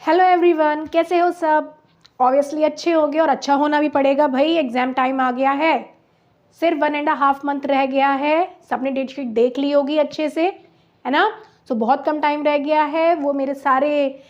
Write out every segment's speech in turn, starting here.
Hello everyone, कैसे हो सब। ऑब्वियसली अच्छे होंगे और अच्छा होना भी पड़ेगा भाई। एग्ज़ाम टाइम आ गया है, सिर्फ 1.5 मंथ रह गया है। सबने डेट शीट देख ली होगी अच्छे से, है ना। सो बहुत कम टाइम रह गया है। वो मेरे सारे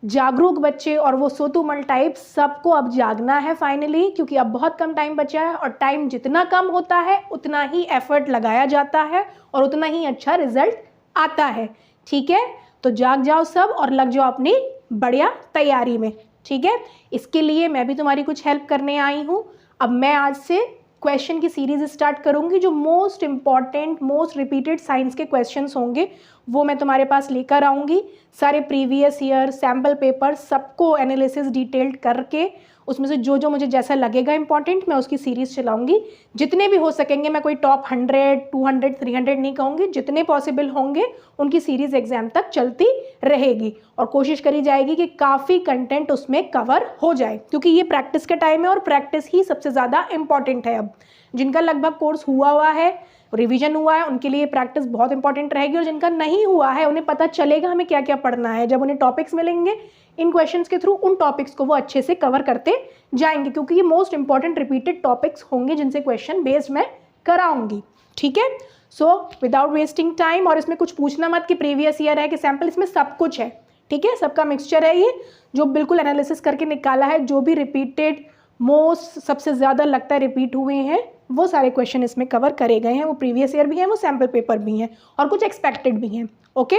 जागरूक बच्चे और वो सोतुमल टाइप सबको अब जागना है फाइनली, क्योंकि अब बहुत कम टाइम बचा है और टाइम जितना कम होता है उतना ही एफर्ट लगाया जाता है और उतना ही अच्छा रिजल्ट आता है। ठीक है, तो जाग जाओ सब और लग जाओ अपनी बढ़िया तैयारी में। ठीक है, इसके लिए मैं भी तुम्हारी कुछ हेल्प करने आई हूँ। अब मैं आज से क्वेश्चन की सीरीज स्टार्ट करूंगी। जो most important most repeated science के क्वेश्चंस होंगे वो मैं तुम्हारे पास लेकर आऊंगी। सारे प्रीवियस ईयर सैम्पल पेपर सबको एनालिसिस डिटेल्ड करके उसमें से जो जो मुझे जैसा लगेगा इंपॉर्टेंट मैं उसकी सीरीज चलाऊंगी। जितने भी हो सकेंगे, मैं कोई टॉप 100, 200, 300 नहीं कहूँगी, जितने पॉसिबल होंगे उनकी सीरीज एग्जाम तक चलती रहेगी और कोशिश करी जाएगी कि काफ़ी कंटेंट उसमें कवर हो जाए, क्योंकि ये प्रैक्टिस का टाइम है और प्रैक्टिस ही सबसे ज़्यादा इंपॉर्टेंट है। अब जिनका लगभग कोर्स हुआ है, रिवीजन हुआ है, उनके लिए प्रैक्टिस बहुत इंपॉर्टेंट रहेगी और जिनका नहीं हुआ है उन्हें पता चलेगा हमें क्या क्या पढ़ना है। जब उन्हें टॉपिक्स मिलेंगे इन क्वेश्चंस के थ्रू, उन टॉपिक्स को वो अच्छे से कवर करते जाएंगे, क्योंकि ये मोस्ट इंपॉर्टेंट रिपीटेड टॉपिक्स होंगे जिनसे क्वेश्चन बेस्ड मैं कराऊंगी। ठीक है, सो विदाउट वेस्टिंग टाइम, और इसमें कुछ पूछना मत कि प्रीवियस ईयर है कि सैम्पल, इसमें सब कुछ है। ठीक है, सबका मिक्सचर है ये, जो बिल्कुल एनालिसिस करके निकाला है। जो भी रिपीटेड मोस्ट सबसे ज़्यादा लगता है रिपीट हुए हैं वो सारे क्वेश्चन इसमें कवर करे गए हैं। वो प्रीवियस ईयर भी हैं, वो सैम्पल पेपर भी हैं और कुछ एक्सपेक्टेड भी हैं। ओके,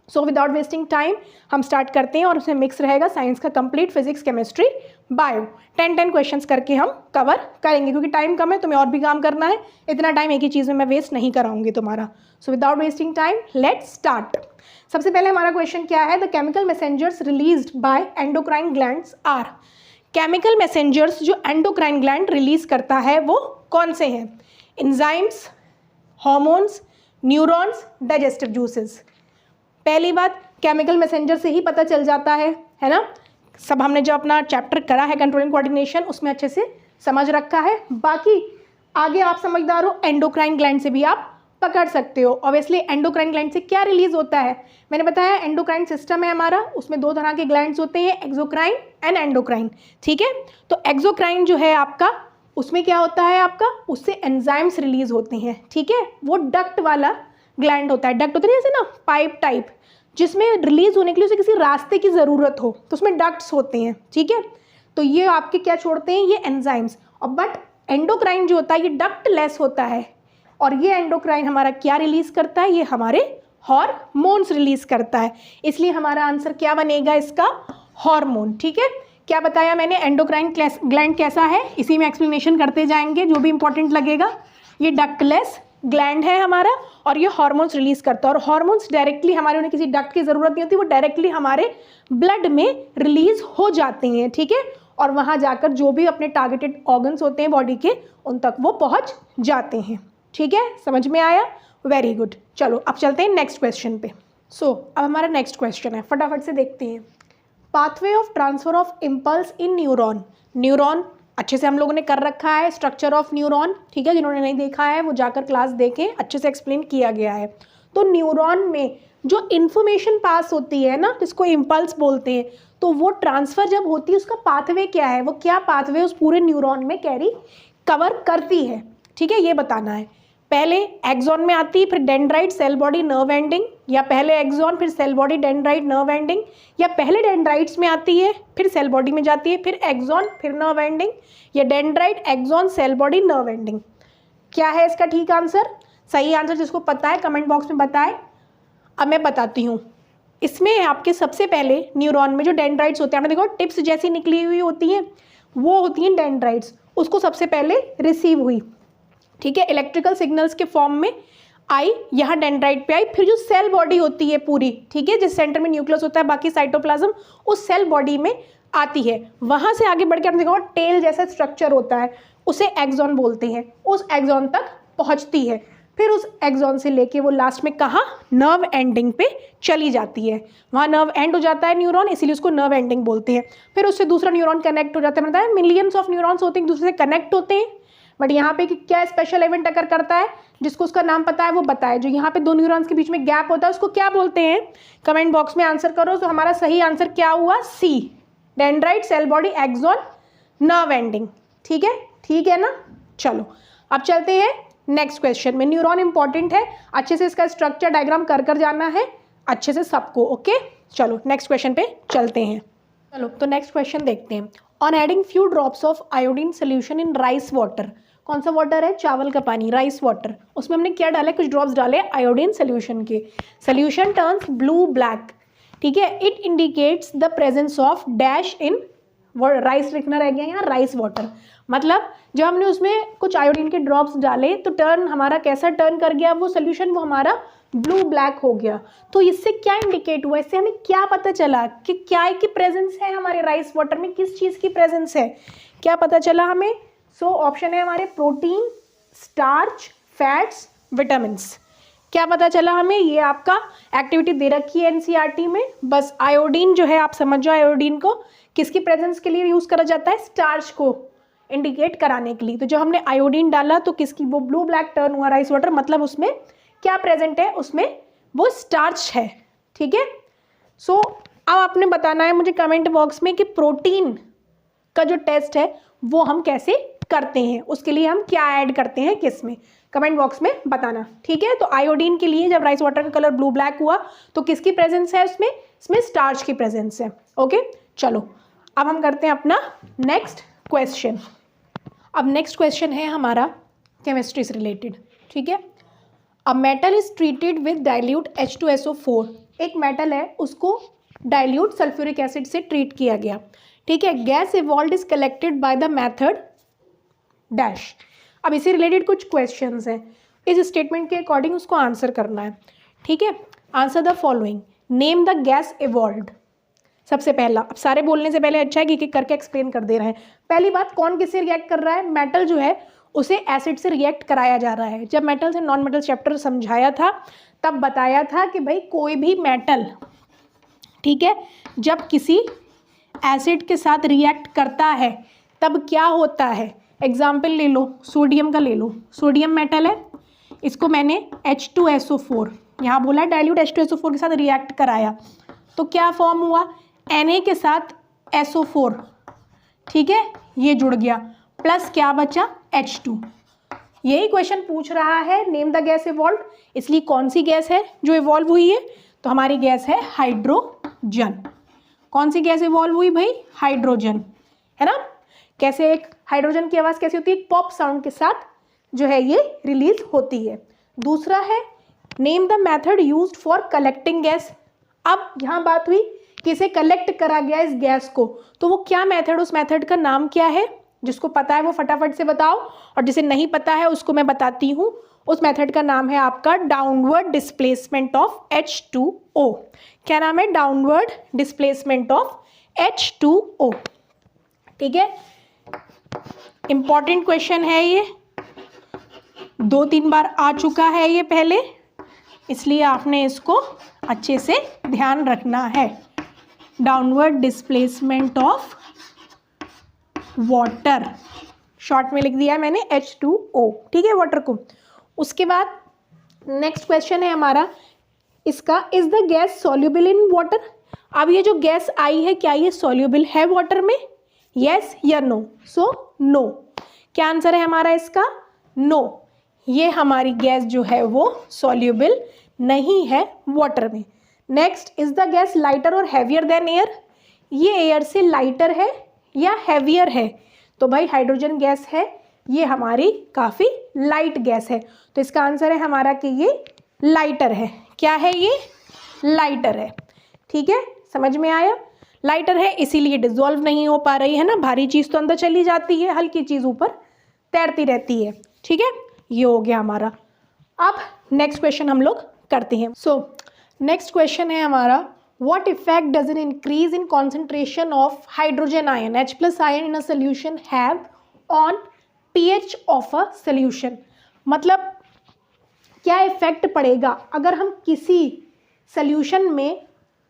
सो विदाउट वेस्टिंग टाइम हम स्टार्ट करते हैं और उसमें मिक्स रहेगा साइंस का complete, physics, chemistry, bio. 10 questions करके हम कवर करेंगे, क्योंकि टाइम कम है, तुम्हें और भी काम करना है। इतना टाइम एक ही चीज़ में मैं वेस्ट नहीं कराऊंगी तुम्हारा। So without wasting time let's start. सबसे पहले हमारा क्वेश्चन क्या है, the chemical messengers released by endocrine glands are. Chemical messengers जो एंडोक्राइन ग्लैंड रिलीज करता है वो कौन से हैं? Enzymes, hormones, neurons, digestive juices. पहली बात, केमिकल मैसेंजर से ही पता चल जाता है ना। सब हमने जो अपना चैप्टर करा है कंट्रोल एंड कोऑर्डिनेशन, उसमें अच्छे से समझ रखा है। बाकी आगे आप समझदार हो, एंडोक्राइन ग्लैंड से भी आप पकड़ सकते हो। ऑब्वियसली एंडोक्राइन ग्लैंड से क्या रिलीज होता है, मैंने बताया एंडोक्राइन सिस्टम है हमारा, उसमें 2 तरह के ग्लैंड्स होते हैं, एक्सोक्राइन एंड एंडोक्राइन। ठीक है, तो एक्सोक्राइन जो है आपका, उसमें क्या होता है आपका, उससे एंजाइम्स रिलीज होते हैं। ठीक है, वो डक्ट वाला ग्लैंड होता है। डक्ट होता है जैसे ना पाइप टाइप, जिसमें रिलीज होने के लिए उसे किसी रास्ते की ज़रूरत हो तो उसमें डक्ट्स होते हैं। ठीक है, तो ये आपके क्या छोड़ते हैं, ये एंजाइम्स। और बट एंडोक्राइन जो होता है ये डक्ट लेस होता है और ये एंडोक्राइन हमारा क्या रिलीज करता है, ये हमारे हार्मोन्स रिलीज करता है। इसलिए हमारा आंसर क्या बनेगा इसका, हार्मोन। ठीक है, क्या बताया मैंने, एंडोक्राइन ग्लैंड कैसा है, इसी में एक्सप्लेनेशन करते जाएंगे जो भी इंपॉर्टेंट लगेगा। ये डक्टलेस ग्लैंड है हमारा और ये हार्मोन्स रिलीज करता है। और हार्मोन्स डायरेक्टली हमारे, उन्हें किसी डक्ट की ज़रूरत नहीं होती, वो डायरेक्टली हमारे ब्लड में रिलीज हो जाते हैं। ठीक है, और वहाँ जाकर जो भी अपने टारगेटेड ऑर्गन्स होते हैं बॉडी के, उन तक वो पहुँच जाते हैं। ठीक है, समझ में आया, वेरी गुड। चलो अब चलते हैं नेक्स्ट क्वेश्चन पे। सो अब हमारा नेक्स्ट क्वेश्चन है, फटाफट से देखते हैं। Pathway of transfer of impulse in neuron. Neuron अच्छे से हम लोगों ने कर रखा है, स्ट्रक्चर ऑफ न्यूरॉन। ठीक है, जिन्होंने नहीं देखा है वो जाकर क्लास देखें, अच्छे से एक्सप्लेन किया गया है। तो न्यूरॉन में जो इन्फॉर्मेशन पास होती है ना, जिसको इम्पल्स बोलते हैं, तो वो ट्रांसफ़र जब होती है उसका पाथवे क्या है, वो क्या पाथवे उस पूरे न्यूरॉन में कवर करती है। ठीक है, ये बताना है। पहले एक्सॉन में आती है, फिर dendrite, cell body, nerve ending, या पहले एक्सॉन फिर cell body, dendrite, nerve ending, या पहले डेंड्राइट्स में आती है फिर सेल बॉडी में जाती है, फिर एक्सॉन फिर नर्व एंडिंग, या dendrite, axon, cell body, nerve ending. क्या है इसका ठीक आंसर? सही आंसर जिसको पता है कमेंट बॉक्स में बताए। अब मैं बताती हूँ। इसमें आपके सबसे पहले न्यूरॉन में जो डेंड्राइट्स होते हैं, आपने देखो टिप्स जैसी निकली हुई होती हैं, वो होती हैं डेंड्राइट्स। उसको सबसे पहले रिसीव हुई, ठीक है, इलेक्ट्रिकल सिग्नल्स के फॉर्म में आई, यहाँ डेंड्राइट पे आई। फिर जो सेल बॉडी होती है पूरी, ठीक है, जिस सेंटर में न्यूक्लियस होता है, बाकी साइटोप्लाज्म, उस सेल बॉडी में आती है। वहाँ से आगे बढ़ के आपने देखा टेल जैसा स्ट्रक्चर होता है, उसे एक्सॉन बोलते हैं, उस एक्सॉन तक पहुँचती है। फिर उस एक्सॉन से लेके वो लास्ट में कहाँ, नर्व एंडिंग पे चली जाती है। वहाँ नर्व एंड हो जाता है न्यूरॉन, इसीलिए उसको नर्व एंडिंग बोलते हैं। फिर उससे दूसरा न्यूरॉन कनेक्ट हो जाता है, मतलब मिलियंस ऑफ न्यूरॉन्स होते हैं, एक दूसरे से कनेक्ट होते हैं। बट यहाँ पे क्या स्पेशल इवेंट अगर करता है, जिसको उसका नाम पता है वो बताए। जो यहाँ पे दो न्यूरॉन्स के बीच में गैप होता है उसको क्या बोलते हैं, कमेंट बॉक्स में आंसर करो। तो हमारा सही आंसर क्या हुआ, C, dendrite, cell body, axon, nerve ending. ठीक है, ठीक है ना। चलो अब चलते हैं नेक्स्ट क्वेश्चन में। न्यूरॉन इंपॉर्टेंट है, अच्छे से इसका स्ट्रक्चर डायग्राम कर जाना है अच्छे से सबको। ओके, चलो नेक्स्ट क्वेश्चन पे चलते हैं। चलो तो नेक्स्ट क्वेश्चन देखते हैं। On adding few drops of iodine solution in rice water, कौन सा वाटर है, चावल का पानी, राइस वाटर, उसमें हमने क्या डाला, कुछ ड्रॉप्स डाले आयोडीन सोल्यूशन के। सोल्यूशन टर्न्स ब्लू ब्लैक, ठीक है, it indicates the presence of dash in rice, लिखना रह गया यहाँ राइस वाटर। मतलब जब हमने उसमें कुछ आयोडीन के ड्रॉप्स डाले तो टर्न हमारा कैसा टर्न कर गया वो सोल्यूशन, वो हमारा ब्लू ब्लैक हो गया। तो इससे क्या इंडिकेट हुआ, इससे हमें क्या पता चला कि क्या की प्रेजेंस है हमारे राइस वाटर में, किस चीज़ की प्रेजेंस है, क्या पता चला हमें। सो ऑप्शन है हमारे प्रोटीन, स्टार्च, फैट्स, विटामिन्स। क्या पता चला हमें, ये आपका एक्टिविटी दे रखी है एनसीईआरटी में। बस आयोडीन जो है आप समझ जाओ, आयोडीन को किसकी प्रेजेंस के लिए यूज़ करा जाता है, स्टार्च को इंडिकेट कराने के लिए। तो जब हमने आयोडीन डाला तो किसकी, वो ब्लू ब्लैक टर्न हुआ राइस वाटर, मतलब उसमें क्या प्रेजेंट है, उसमें वो स्टार्च है। ठीक है, सो अब आपने बताना है मुझे कमेंट बॉक्स में कि प्रोटीन का जो टेस्ट है वो हम कैसे करते हैं, उसके लिए हम क्या ऐड करते हैं किस में, कमेंट बॉक्स में बताना। ठीक है, तो आयोडीन के लिए जब राइस वाटर का कलर ब्लू ब्लैक हुआ तो किसकी प्रेजेंस है उसमें, इसमें स्टार्च की प्रेजेंस है। ओके, चलो अब हम करते हैं अपना नेक्स्ट क्वेश्चन। अब नेक्स्ट क्वेश्चन है हमारा केमिस्ट्री से रिलेटेड। ठीक है, a metal is treated with dilute H2SO4, एक मेटल है उसको डाइल्यूट सल्फ्यूरिक एसिड से ट्रीट किया गया। ठीक है, gas evolve is collected by the method dash. अब इसे रिलेटेड कुछ क्वेश्चंस हैं, इस स्टेटमेंट के अकॉर्डिंग उसको आंसर करना है। ठीक है, answer the following, name the gas evolved. सबसे पहला, अब सारे बोलने से पहले अच्छा है कि करके एक्सप्लेन कर दे रहे हैं। पहली बात, कौन किससे रिएक्ट कर रहा है, मेटल जो है उसे एसिड से रिएक्ट कराया जा रहा है। जब मेटल से नॉन मेटल चैप्टर समझाया था तब बताया था कि भाई कोई भी मेटल, ठीक है, जब किसी एसिड के साथ रिएक्ट करता है तब क्या होता है। एग्जाम्पल ले लो, सोडियम का ले लो, सोडियम मेटल है, इसको मैंने H2SO4 यहाँ बोला डाइल्यूट H2SO4 के साथ रिएक्ट कराया तो क्या फॉर्म हुआ, Na के साथ SO4, ठीक है, ये जुड़ गया, प्लस क्या बचा H2। यही क्वेश्चन पूछ रहा है, नेम द गैस इवॉल्व, इसलिए कौन सी गैस है जो इवॉल्व हुई है, तो हमारी गैस है हाइड्रोजन। कौन सी गैस इवॉल्व हुई भाई, हाइड्रोजन, है ना। कैसे, एक हाइड्रोजन की आवाज़ कैसी होती है, पॉप साउंड के साथ जो है ये रिलीज होती है। दूसरा है name the method used for collecting gas. अब यहाँ बात हुई कि इसे कलेक्ट करा गया इस गैस को, तो वो क्या मेथड, उस मेथड का नाम क्या है, जिसको पता है वो फटाफट से बताओ, और जिसे नहीं पता है उसको मैं बताती हूँ। उस मेथड का नाम है आपका डाउनवर्ड डिस्प्लेसमेंट ऑफ H2O। क्या नाम है, डाउनवर्ड डिस्प्लेसमेंट ऑफ H2O। ठीक है, इंपॉर्टेंट क्वेश्चन है ये, 2-3 बार आ चुका है ये पहले, इसलिए आपने इसको अच्छे से ध्यान रखना है। Downward displacement of water, short में लिख दिया है मैंने H2O, ठीक है, वाटर को। उसके बाद नेक्स्ट क्वेश्चन है हमारा इसका, is the gas soluble in water. अब ये जो गैस आई है क्या ये सॉल्युबल है वाटर में, यस या नो, सो नो। क्या आंसर है हमारा इसका, नो, ये हमारी गैस जो है वो सॉल्युबल नहीं है वाटर में। Next, is the gas lighter और हैवियर देन एयर, ये एयर से लाइटर है या हैवियर है, तो भाई हाइड्रोजन गैस है, ये हमारी काफ़ी लाइट गैस है, तो इसका आंसर है हमारा कि ये लाइटर है। क्या है ये, लाइटर है। ठीक है, समझ में आया, लाइटर है इसीलिए डिजोल्व नहीं हो पा रही है ना, भारी चीज़ तो अंदर चली जाती है, हल्की चीज़ ऊपर तैरती रहती है। ठीक है, ये हो गया हमारा। अब नेक्स्ट क्वेश्चन हम लोग करते हैं। सो नेक्स्ट क्वेश्चन है हमारा, what effect does an increase in concentration of hydrogen ion H+ ion in a solution have on pH of a solution। मतलब क्या इफेक्ट पड़ेगा अगर हम किसी सॉल्यूशन में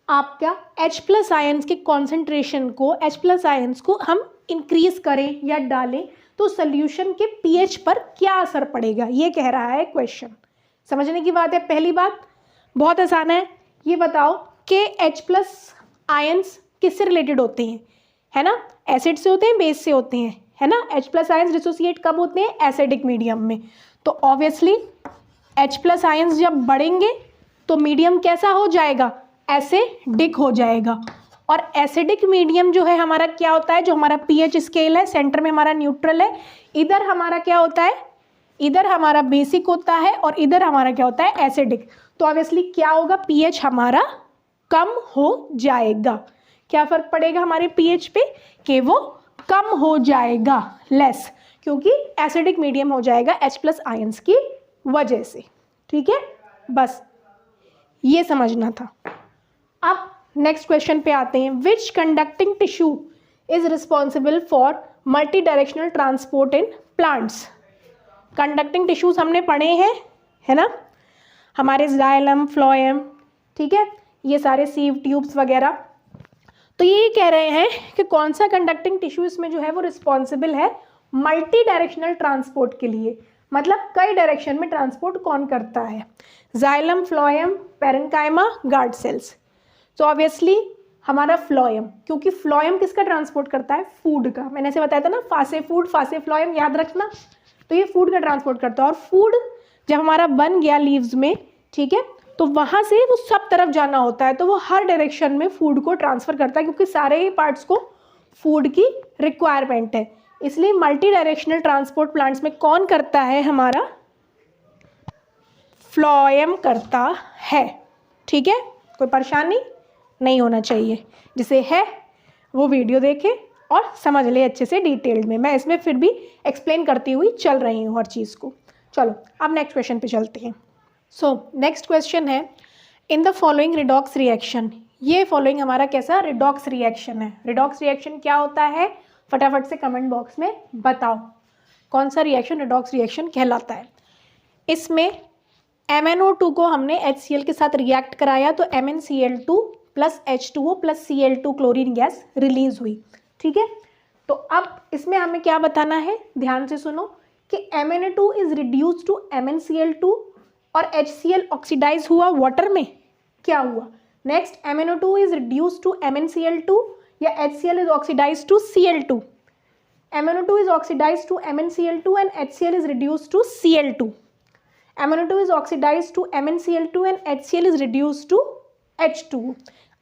आपका H+ आयंस के कॉन्सेंट्रेशन को, H+ आयंस को हम इंक्रीज करें या डालें तो सोल्यूशन के पीएच पर क्या असर पड़ेगा, ये कह रहा है क्वेश्चन। समझने की बात है। पहली बात बहुत आसान है, ये बताओ कि H+ आयंस किससे रिलेटेड होते हैं, है ना, एसिड से होते हैं, बेस से होते हैं, है ना। H+ आयंस डिसोसिएट कब होते हैं, एसिडिक मीडियम में। तो ऑब्वियसली H+ आयंस जब बढ़ेंगे तो मीडियम कैसा हो जाएगा, एसिडिक हो जाएगा। और एसिडिक मीडियम जो है हमारा क्या होता है, जो हमारा पीएच स्केल है, सेंटर में हमारा न्यूट्रल है, इधर हमारा क्या होता है, इधर हमारा बेसिक होता है और इधर हमारा क्या होता है, एसिडिक। तो ऑब्वियसली क्या होगा, पीएच हमारा कम हो जाएगा। क्या फर्क पड़ेगा हमारे पीएच पे, कि वो कम हो जाएगा, लेस, क्योंकि एसिडिक मीडियम हो जाएगा H+ आयंस की वजह से। ठीक है, बस ये समझना था। अब नेक्स्ट क्वेश्चन पे आते हैं। Which conducting tissue is responsible for multi directional transport in plants. Conducting tissues हमने पढ़े हैं, है ना, हमारे जाइलम, फ्लोएम, ठीक है, ये सारे सीव ट्यूब्स वगैरह। तो ये कह रहे हैं कि कौन सा कंडक्टिंग टिश्यू इसमें जो है वो रिस्पॉन्सिबल है मल्टी डायरेक्शनल ट्रांसपोर्ट के लिए, मतलब कई डायरेक्शन में ट्रांसपोर्ट कौन करता है। Xylem, phloem, parenchyma, guard cells. तो ऑब्वियसली हमारा फ्लोएम, क्योंकि फ्लोएम किसका ट्रांसपोर्ट करता है, फूड का। मैंने ऐसे बताया था ना, फासे फूड, फासे फ्लोएम, याद रखना। तो ये फूड का ट्रांसपोर्ट करता है, और फूड जब हमारा बन गया लीव्स में, ठीक है, तो वहाँ से वो सब तरफ जाना होता है, तो वो हर डायरेक्शन में फूड को ट्रांसफर करता है, क्योंकि सारे ही पार्ट्स को फूड की रिक्वायरमेंट है। इसलिए मल्टी डायरेक्शनल ट्रांसपोर्ट प्लांट्स में कौन करता है, हमारा फ्लोएम करता है। ठीक है, कोई परेशानी नहीं होना चाहिए। जिसे है वो वीडियो देखे और समझ ले अच्छे से डिटेल्ड में। मैं इसमें फिर भी एक्सप्लेन करती हुई चल रही हूँ हर चीज़ को। चलो अब नेक्स्ट क्वेश्चन पे चलते हैं। सो नेक्स्ट क्वेश्चन है, in the following redox reaction. ये फॉलोइंग हमारा कैसा रिडॉक्स रिएक्शन है। रिडॉक्स रिएक्शन क्या होता है, फटाफट से कमेंट बॉक्स में बताओ कौन सा रिएक्शन रिडॉक्स रिएक्शन कहलाता है। इसमें MnO2 को हमने HCl के साथ रिएक्ट कराया, तो MnCl2 + H2O + Cl2 chlorine gas release हुई। ठीक है, तो अब इसमें हमें क्या बताना है, ध्यान से सुनो कि MnO2 is reduce to MnCl2 और HCl ऑक्सीडाइज हुआ वाटर में, क्या हुआ। Next MnO2 is reduce to MnCl2 या HCl is oxidise to Cl2। MnO2 is oxidise to MnCl2 and HCl is reduce to Cl2। MnO2 is oxidized to MnCl2 and HCl is reduced to H2।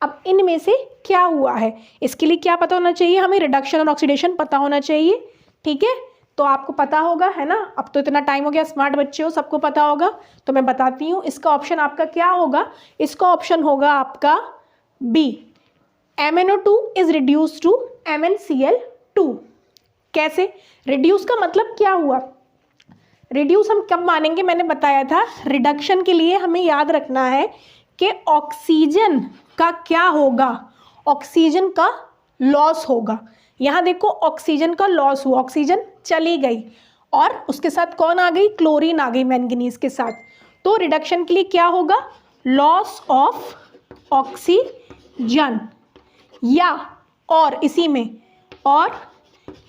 अब इनमें से क्या हुआ है, इसके लिए क्या पता होना चाहिए, हमें रिडक्शन और ऑक्सीडेशन पता होना चाहिए। ठीक है, तो आपको पता होगा, है ना, अब तो इतना टाइम हो गया, स्मार्ट बच्चे हो, सबको पता होगा। तो मैं बताती हूँ, इसका ऑप्शन आपका क्या होगा, इसका ऑप्शन होगा आपका B, MnO2 is reduced to MnCl2। कैसे रिड्यूस का मतलब क्या हुआ, रिड्यूस हम कब मानेंगे, मैंने बताया था रिडक्शन के लिए हमें याद रखना है कि ऑक्सीजन का क्या होगा, ऑक्सीजन का लॉस होगा। यहाँ देखो ऑक्सीजन का लॉस हुआ, ऑक्सीजन चली गई और उसके साथ कौन आ गई, क्लोरीन आ गई मैंगनीज के साथ। तो रिडक्शन के लिए क्या होगा, लॉस ऑफ ऑक्सीजन या और इसी में और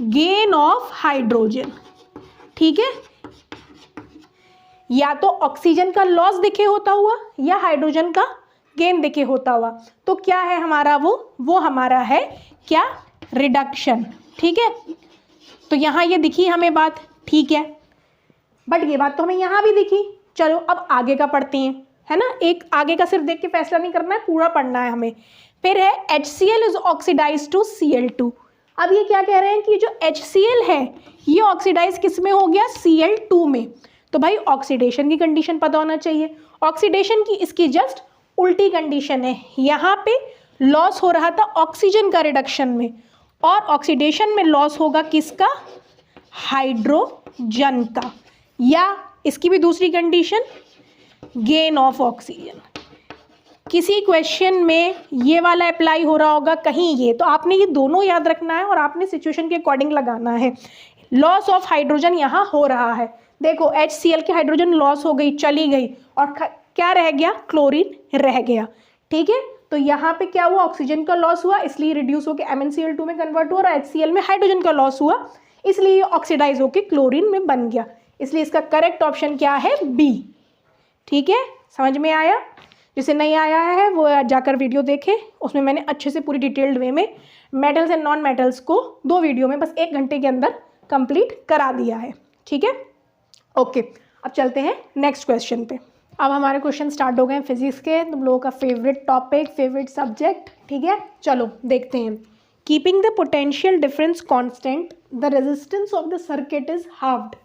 गेन ऑफ हाइड्रोजन। ठीक है, या तो ऑक्सीजन का लॉस दिखे होता हुआ या हाइड्रोजन का गेन दिखे होता हुआ। तो क्या है हमारा वो हमारा है क्या, रिडक्शन। ठीक है, तो यहाँ ये दिखी हमें बात, ठीक है, बट ये बात तो हमें यहाँ भी दिखी। चलो अब आगे का पढ़ते हैं, है ना, एक आगे का सिर्फ देख के फैसला नहीं करना है, पूरा पढ़ना है हमें। फिर है HCl is oxidise to Cl2। अब ये क्या कह रहे हैं कि जो HCl है ये ऑक्सीडाइज किस में हो गया, Cl2 में। तो भाई ऑक्सीडेशन की कंडीशन पता होना चाहिए। ऑक्सीडेशन की इसकी जस्ट उल्टी कंडीशन है, यहाँ पे लॉस हो रहा था ऑक्सीजन का रिडक्शन में, और ऑक्सीडेशन में लॉस होगा किसका, हाइड्रोजन का, या इसकी भी दूसरी कंडीशन गेन ऑफ ऑक्सीजन। किसी क्वेश्चन में ये वाला अप्लाई हो रहा होगा, कहीं ये, तो आपने ये दोनों याद रखना है और आपने सिचुएशन के अकॉर्डिंग लगाना है। लॉस ऑफ हाइड्रोजन यहाँ हो रहा है, देखो HCl की हाइड्रोजन लॉस हो गई, चली गई, और क्या रह गया, क्लोरीन रह गया। ठीक है, तो यहाँ पे क्या हुआ, ऑक्सीजन का लॉस हुआ, इसलिए रिड्यूस होकर MnCl2 में कन्वर्ट हुआ, और HCl में हाइड्रोजन का लॉस हुआ, इसलिए ये ऑक्सीडाइज होकर क्लोरीन में बन गया। इसलिए इसका करेक्ट ऑप्शन क्या है? बी। ठीक है, समझ में आया? जिसे नहीं आया है वो जाकर वीडियो देखे, उसमें मैंने अच्छे से पूरी डिटेल्ड वे में मेटल्स एंड नॉन मेटल्स को 2 वीडियो में बस 1 घंटे के अंदर कंप्लीट करा दिया है। ठीक है, ओके। अब चलते हैं नेक्स्ट क्वेश्चन पे। अब हमारे क्वेश्चन स्टार्ट हो गए हैं फिजिक्स के, तुम लोगों का फेवरेट टॉपिक, फेवरेट सब्जेक्ट। ठीक है, चलो देखते हैं। Keeping the potential difference constant the resistance of the circuit is halved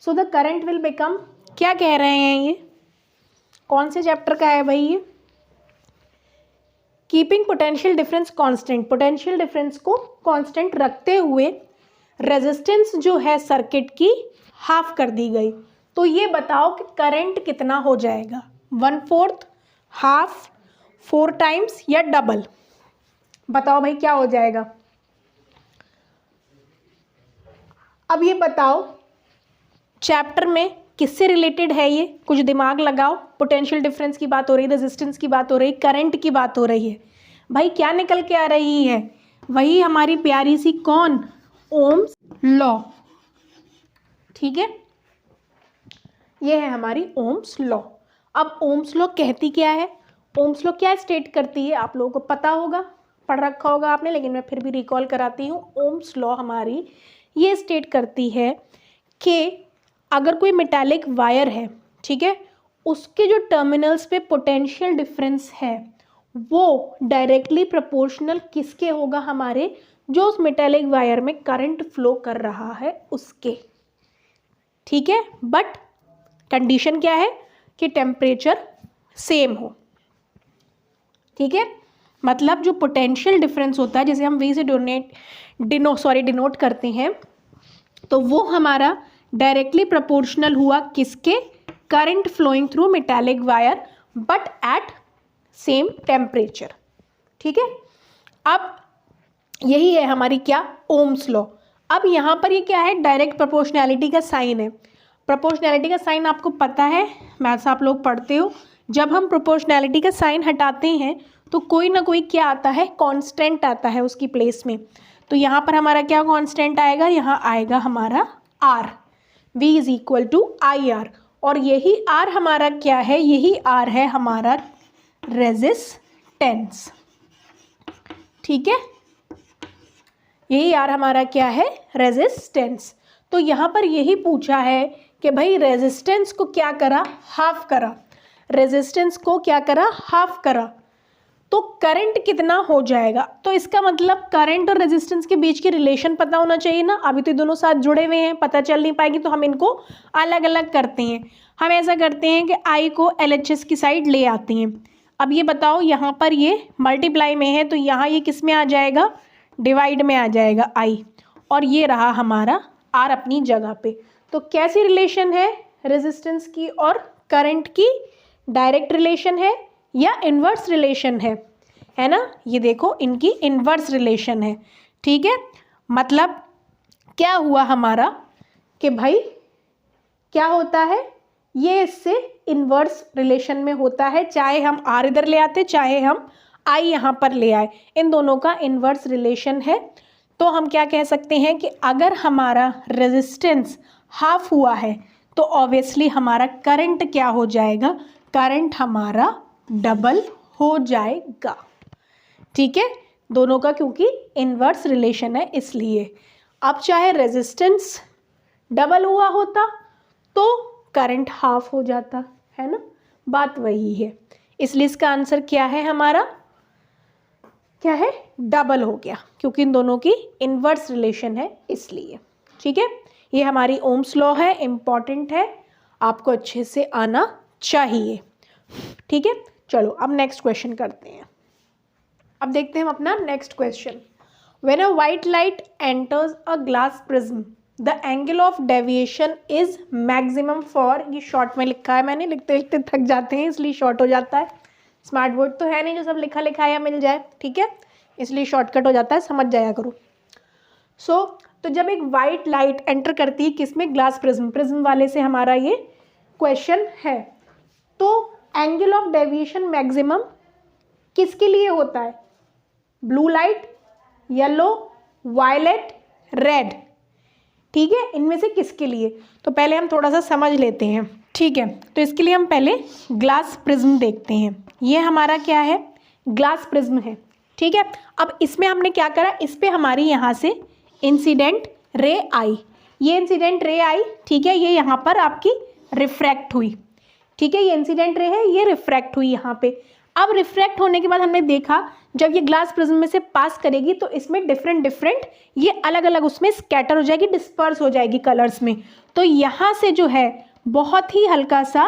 so the current will become, क्या कह रहे हैं ये? कौन से चैप्टर का है भाई ये? Keeping potential difference constant, potential difference को कांस्टेंट रखते हुए रेजिस्टेंस जो है सर्किट की हाफ कर दी गई। तो ये बताओ कि करंट कितना हो जाएगा? 1/4, हाफ, 4 टाइम्स या डबल? बताओ भाई क्या हो जाएगा? अब ये बताओ चैप्टर में किससे रिलेटेड है ये? कुछ दिमाग लगाओ। पोटेंशियल डिफरेंस की बात हो रही है, रेजिस्टेंस की बात हो रही है, करंट की बात हो रही है। भाई क्या निकल के आ रही है? वही हमारी प्यारी सी कौन? Ohm's law. ठीक है, ये है हमारी ओम्स लॉ। अब ओम्स लॉ कहती क्या है? ओम्स लॉ क्या स्टेट करती है? आप लोगों को पता होगा, पढ़ रखा होगा आपने, लेकिन मैं फिर भी रिकॉल कराती हूँ। ओम्स लॉ हमारी ये स्टेट करती है कि अगर कोई मेटालिक वायर है, ठीक है, उसके जो टर्मिनल्स पे पोटेंशियल डिफरेंस है वो डायरेक्टली प्रोपोर्शनल किसके होगा? हमारे जो उस मेटालिक वायर में करंट फ्लो कर रहा है उसके। ठीक है, बट कंडीशन क्या है? कि टेम्परेचर सेम हो। ठीक है, मतलब जो पोटेंशियल डिफरेंस होता है जिसे हम वी से डिनोट करते हैं, तो वो हमारा डायरेक्टली प्रोपोर्शनल हुआ किसके? Current flowing through metallic wire but at same temperature. ठीक है, अब यही है हमारी क्या? Ohm's law. अब यहाँ पर ये क्या है? डायरेक्ट प्रोपोर्शनैलिटी का साइन है। प्रोपोर्शनैलिटी का साइन आपको पता है, मैथ्स आप लोग पढ़ते हो। जब हम प्रोपोर्शनैलिटी का साइन हटाते हैं तो कोई ना कोई क्या आता है? कांस्टेंट आता है उसकी प्लेस में। तो यहाँ पर हमारा क्या कांस्टेंट आएगा? यहाँ आएगा हमारा R, V is equal to IR। और यही R हमारा क्या है? यही R है हमारा रेजिस्टेंस। ठीक है, यही R हमारा क्या है? रेजिस्टेंस। तो यहाँ पर यही पूछा है कि भाई रेजिस्टेंस को क्या करा? हाफ करा। रेजिस्टेंस को क्या करा? हाफ करा। तो करंट कितना हो जाएगा? तो इसका मतलब करंट और रेजिस्टेंस के बीच की रिलेशन पता होना चाहिए ना। अभी तो दोनों साथ जुड़े हुए हैं, पता चल नहीं पाएगी, तो हम इनको अलग अलग करते हैं। हम ऐसा करते हैं कि I को LHS की साइड ले आते हैं। अब ये बताओ, यहाँ पर ये मल्टीप्लाई में है तो यहाँ ये किस में आ जाएगा? डिवाइड में आ जाएगा I, और ये रहा हमारा R अपनी जगह पे। तो कैसी रिलेशन है रेजिस्टेंस की और करंट की? डायरेक्ट रिलेशन है या इन्वर्स रिलेशन है ना? ये देखो, इनकी इन्वर्स रिलेशन है। ठीक है, मतलब क्या हुआ हमारा कि भाई क्या होता है? ये इससे इन्वर्स रिलेशन में होता है, चाहे हम R इधर ले आते, चाहे हम I यहाँ पर ले आए, इन दोनों का इन्वर्स रिलेशन है। तो हम क्या कह सकते हैं कि अगर हमारा रेजिस्टेंस हाफ हुआ है तो ऑब्वियसली हमारा करंट क्या हो जाएगा? करंट हमारा डबल हो जाएगा। ठीक है, दोनों का क्योंकि इन्वर्स रिलेशन है इसलिए। अब चाहे रेजिस्टेंस डबल हुआ होता तो करंट हाफ हो जाता, है ना? बात वही है, इसलिए इसका आंसर क्या है हमारा? क्या है? डबल हो गया, क्योंकि इन दोनों की इन्वर्स रिलेशन है इसलिए। ठीक है, ये हमारी ओम्स लॉ है, इम्पॉर्टेंट है, आपको अच्छे से आना चाहिए। ठीक है, चलो अब नेक्स्ट क्वेश्चन करते हैं। अब देखते हैं हम अपना next question. When a white light enters a glass prism the angle of deviation is maximum for, ये शॉर्ट में लिखा है मैंने, लिखते लिखते थक जाते हैं इसलिए शॉर्ट हो जाता है। स्मार्ट बोर्ड तो है नहीं जो सब लिखा लिखाया मिल जाए, ठीक है, इसलिए शॉर्टकट हो जाता है, समझ जाया करो। तो जब एक वाइट लाइट एंटर करती है किसमें? ग्लास प्रिज्म वाले से हमारा ये क्वेश्चन है। तो एंगल ऑफ डेविएशन मैक्सिमम किसके लिए होता है? Blue light, yellow, violet, red, ठीक है, इनमें से किसके लिए? तो पहले हम थोड़ा सा समझ लेते हैं, ठीक है। तो इसके लिए हम पहले ग्लास प्रिज्म देखते हैं। ये हमारा क्या है? ग्लास प्रिज्म है, ठीक है। अब इसमें हमने क्या करा, इस पर हमारी यहाँ से इंसिडेंट रे आई, ये इंसिडेंट रे आई, ठीक है, ये यहाँ पर आपकी रिफ्रैक्ट हुई, ठीक है, ये इंसिडेंट रे है, ये रिफ्रैक्ट हुई यहाँ पे। अब रिफ्रैक्ट होने के बाद हमने देखा जब ये ग्लास प्रिज्म में से पास करेगी तो इसमें डिफरेंट डिफरेंट ये अलग अलग उसमें स्कैटर हो जाएगी, डिस्पर्स हो जाएगी कलर्स में। तो यहाँ से जो है बहुत ही हल्का सा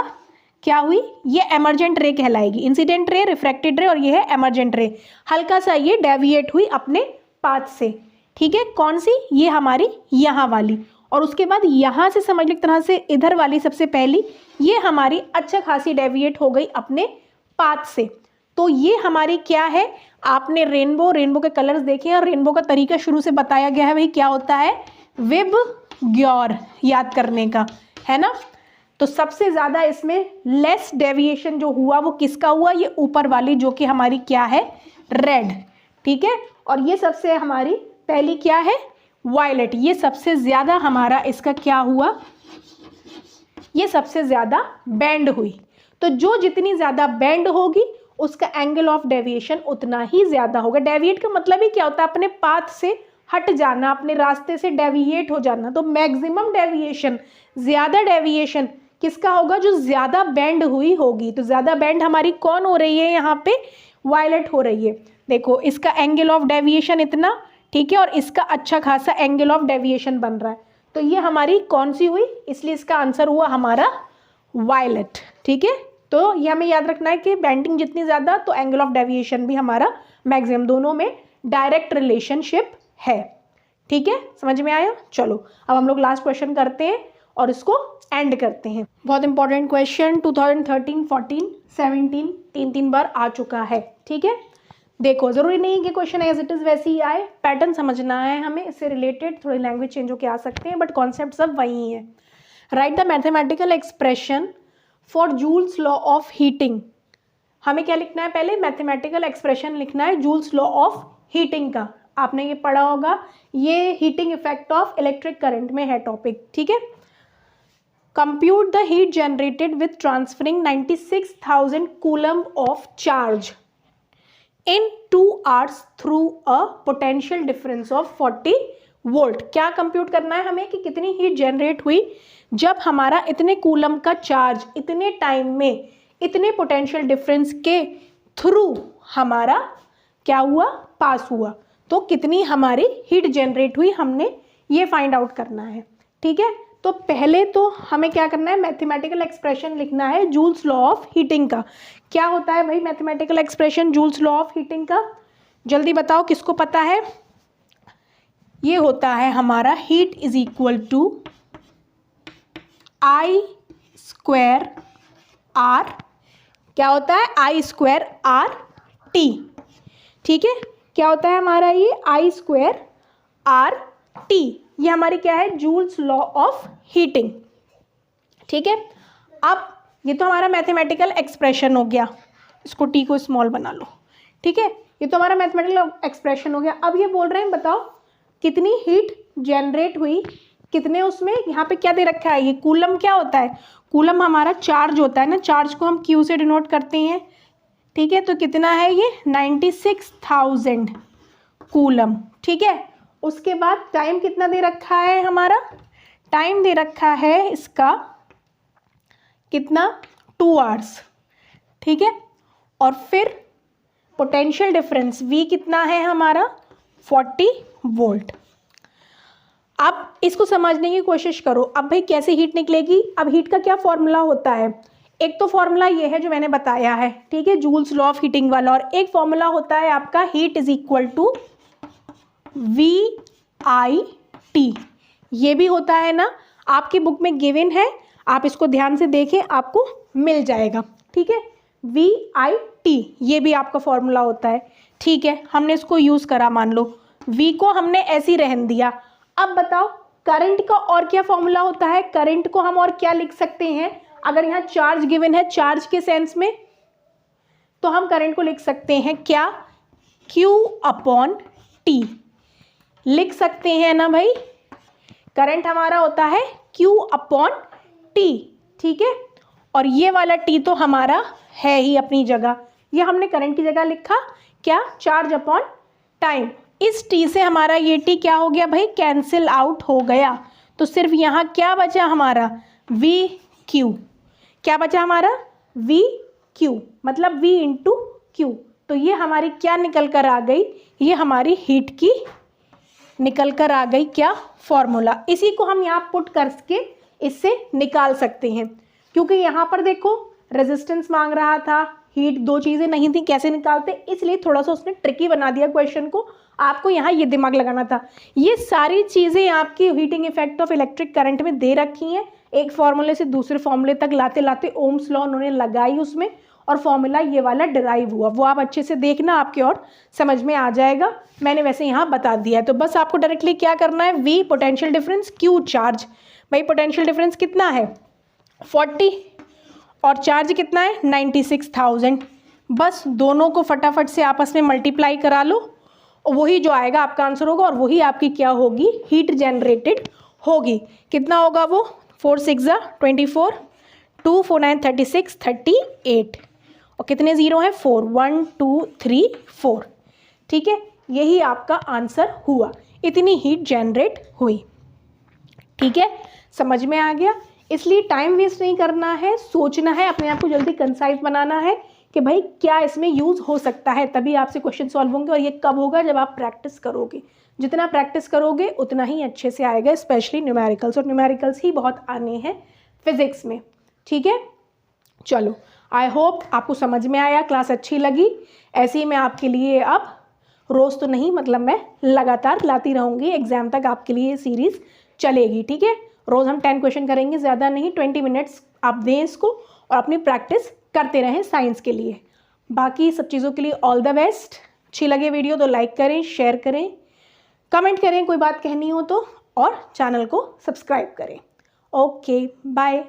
क्या हुई, ये एमर्जेंट रे कहलाएगी। इंसिडेंट रे, रिफ्रैक्टेड रे और ये है एमर्जेंट रे। हल्का सा ये डेविएट हुई अपने पाथ से, ठीक है। कौन सी? ये हमारी यहाँ वाली। और उसके बाद यहाँ से समझ लो एक तरह से इधर वाली सबसे पहली, ये हमारी अच्छा खासी डेविएट हो गई अपने पाथ से। तो ये हमारी क्या है, आपने रेनबो के कलर्स देखे हैं और रेनबो का तरीका शुरू से बताया गया है, भाई क्या होता है, विबग्योर याद करने का, है ना। तो सबसे ज़्यादा इसमें लेस डेविएशन जो हुआ वो किसका हुआ, ये ऊपर वाली जो कि हमारी क्या है, रेड, ठीक है। और ये सबसे हमारी पहली क्या है, वायलेट, ये सबसे ज़्यादा हमारा इसका क्या हुआ, ये सबसे ज़्यादा बेंड हुई। तो जो जितनी ज़्यादा बेंड होगी उसका एंगल ऑफ डेविएशन उतना ही ज़्यादा होगा। डेविएट का मतलब ही क्या होता है, अपने पाथ से हट जाना, अपने रास्ते से डेविएट हो जाना। तो मैक्सिमम डेविएशन, ज़्यादा डेविएशन किसका होगा, जो ज़्यादा बेंड हुई होगी। तो ज़्यादा बेंड हमारी कौन हो रही है, यहाँ पे वायलेट हो रही है। देखो इसका एंगल ऑफ डेविएशन इतना, ठीक है, और इसका अच्छा खासा एंगल ऑफ डेविएशन बन रहा है। तो ये हमारी कौन सी हुई, इसलिए इसका आंसर हुआ हमारा वायलेट, ठीक है। तो ये हमें याद रखना है कि बेंडिंग जितनी ज़्यादा तो एंगल ऑफ डेविएशन भी हमारा मैक्सिमम, दोनों में डायरेक्ट रिलेशनशिप है, ठीक है। समझ में आया? चलो अब हम लोग लास्ट क्वेश्चन करते हैं और इसको एंड करते हैं। बहुत इंपॉर्टेंट क्वेश्चन 2013, 14, 17 तीन बार आ चुका है, ठीक है। देखो ज़रूरी नहीं कि क्वेश्चन एज इट इज़ वैसे ही आए, पैटर्न समझना है हमें, इससे रिलेटेड थोड़ी लैंग्वेज चेंज होकर आ सकते हैं, बट कॉन्सेप्ट सब वही है। Right the mathematical expression for joules law of heating. हमें क्या लिखना है, पहले मैथमेटिकल एक्सप्रेशन लिखना है जूल्स लॉ ऑफ हीटिंग का। आपने ये पढ़ा होगा, ये heating effect of electric current में है टॉपिक, ठीक है। Compute the heat generated with transferring 96,000 coulomb of charge in 2 hours through a potential difference of 40 volt. क्या कंप्यूट करना है हमें कि कितनी हीट जनरेट हुई जब हमारा इतने कूलम का चार्ज इतने टाइम में इतने पोटेंशियल डिफरेंस के थ्रू हमारा क्या हुआ, पास हुआ। तो कितनी हमारी हीट जनरेट हुई, हमने ये फाइंड आउट करना है, ठीक है। तो पहले तो हमें क्या करना है, मैथमेटिकल एक्सप्रेशन लिखना है जूल्स लॉ ऑफ हीटिंग का। क्या होता है भाई mathematical expression joules law of heating का, जल्दी बताओ किसको पता है। ये होता है हमारा heat is equal to I square R, क्या होता है, आई स्क्वायर आर टी, ठीक है। क्या होता है हमारा ये आई स्क्वायर आर टी, ये हमारी क्या है, जूल्स लॉ ऑफ हीटिंग, ठीक है। अब ये तो हमारा मैथमेटिकल एक्सप्रेशन हो गया, इसको टी को स्मॉल बना लो, ठीक है। ये तो हमारा मैथमेटिकल एक्सप्रेशन हो गया। अब ये बोल रहे हैं बताओ कितनी हीट जनरेट हुई, कितने उसमें, यहाँ पे क्या दे रखा है, ये कूलम क्या होता है, कूलम हमारा चार्ज होता है ना, चार्ज को हम क्यू से डिनोट करते हैं, ठीक है। तो कितना है ये 96,000 कूलम, ठीक है। उसके बाद टाइम कितना दे रखा है हमारा, टाइम दे रखा है इसका कितना 2 hours, ठीक है। और फिर पोटेंशियल डिफरेंस V कितना है हमारा 40 वोल्ट। अब इसको समझने की कोशिश करो। अब भाई कैसे हीट निकलेगी, अब हीट का क्या फॉर्मूला होता है, एक तो फॉर्मूला ये है जो मैंने बताया है, ठीक है, जूल्स लॉ ऑफ हीटिंग वाला, और एक फॉर्मूला होता है आपका heat is equal to VIT, ये भी होता है ना, आपकी बुक में गिवन है, आप इसको ध्यान से देखें आपको मिल जाएगा, ठीक है। VIT ये भी आपका फॉर्मूला होता है, ठीक है। हमने इसको यूज़ करा, मान लो V को हमने ऐसे ही रहने दिया। अब बताओ करंट का और क्या फॉर्मूला होता है, करंट को हम और क्या लिख सकते हैं, अगर यहाँ चार्ज गिवन है चार्ज के सेंस में, तो हम करंट को लिख सकते हैं क्या, Q/T लिख सकते हैं ना भाई, करंट हमारा होता है Q अपॉन T, ठीक है। और ये वाला T तो हमारा है ही अपनी जगह, ये हमने करंट की जगह लिखा क्या, चार्ज अपॉन टाइम। इस T से हमारा ये T क्या हो गया भाई, कैंसिल आउट हो गया। तो सिर्फ यहाँ क्या बचा हमारा, VQ, क्या बचा हमारा, VQ, मतलब V इंटू Q। तो ये हमारी क्या निकल कर आ गई, ये हमारी हीट की निकल कर आ गई क्या, फॉर्मूला। इसी को हम यहाँ पुट करके इससे निकाल सकते हैं, क्योंकि यहाँ पर देखो रेजिस्टेंस मांग रहा था, हीट, दो चीज़ें नहीं थी, कैसे निकालते, इसलिए थोड़ा सा उसने ट्रिकी बना दिया क्वेश्चन को। आपको यहाँ ये दिमाग लगाना था। ये सारी चीज़ें आपकी heating effect of electric current में दे रखी हैं, एक फॉर्मूले से दूसरे फॉर्मूले तक लाते लाते ओम्स लॉ उन्होंने लगाई उसमें, और फॉर्मूला ये वाला डिराइव हुआ। वो आप अच्छे से देखना, आपके और समझ में आ जाएगा। मैंने वैसे यहाँ बता दिया है, तो बस आपको डायरेक्टली क्या करना है, V potential difference, Q charge. भाई पोटेंशियल डिफरेंस कितना है 40 और चार्ज कितना है 96,000। बस दोनों को फटाफट से आपस में मल्टीप्लाई करा लो, और वही जो आएगा आपका आंसर होगा, और वही आपकी क्या होगी, हीट जनरेटेड होगी। कितना होगा वो, 4 6 24, 2 4 9 36, 38, और कितने ज़ीरो हैं, 4, 1 2 3 4, ठीक है। यही आपका आंसर हुआ, इतनी हीट जनरेट हुई, ठीक है। समझ में आ गया। इसलिए टाइम वेस्ट नहीं करना है, सोचना है, अपने आप को जल्दी कंसाइज बनाना है कि भाई क्या इसमें यूज़ हो सकता है, तभी आपसे क्वेश्चन सॉल्व होंगे। और ये कब होगा, जब आप प्रैक्टिस करोगे। जितना प्रैक्टिस करोगे उतना ही अच्छे से आएगा, स्पेशली न्यूमेरिकल्स, और न्यूमेरिकल्स ही बहुत आने हैं फिजिक्स में, ठीक है। चलो, आई होप आपको समझ में आया, क्लास अच्छी लगी। ऐसे ही मैं आपके लिए अब रोज़ तो नहीं, मतलब मैं लगातार लाती रहूँगी, एग्जाम तक आपके लिए सीरीज़ चलेगी, ठीक है। रोज़ हम 10 क्वेश्चन करेंगे, ज़्यादा नहीं, 20 मिनट्स आप दें इसको, और अपनी प्रैक्टिस करते रहें साइंस के लिए। बाकी सब चीज़ों के लिए ऑल द बेस्ट। अच्छी लगे वीडियो तो लाइक करें, शेयर करें, कमेंट करें कोई बात कहनी हो तो, और चैनल को सब्सक्राइब करें। Okay, bye.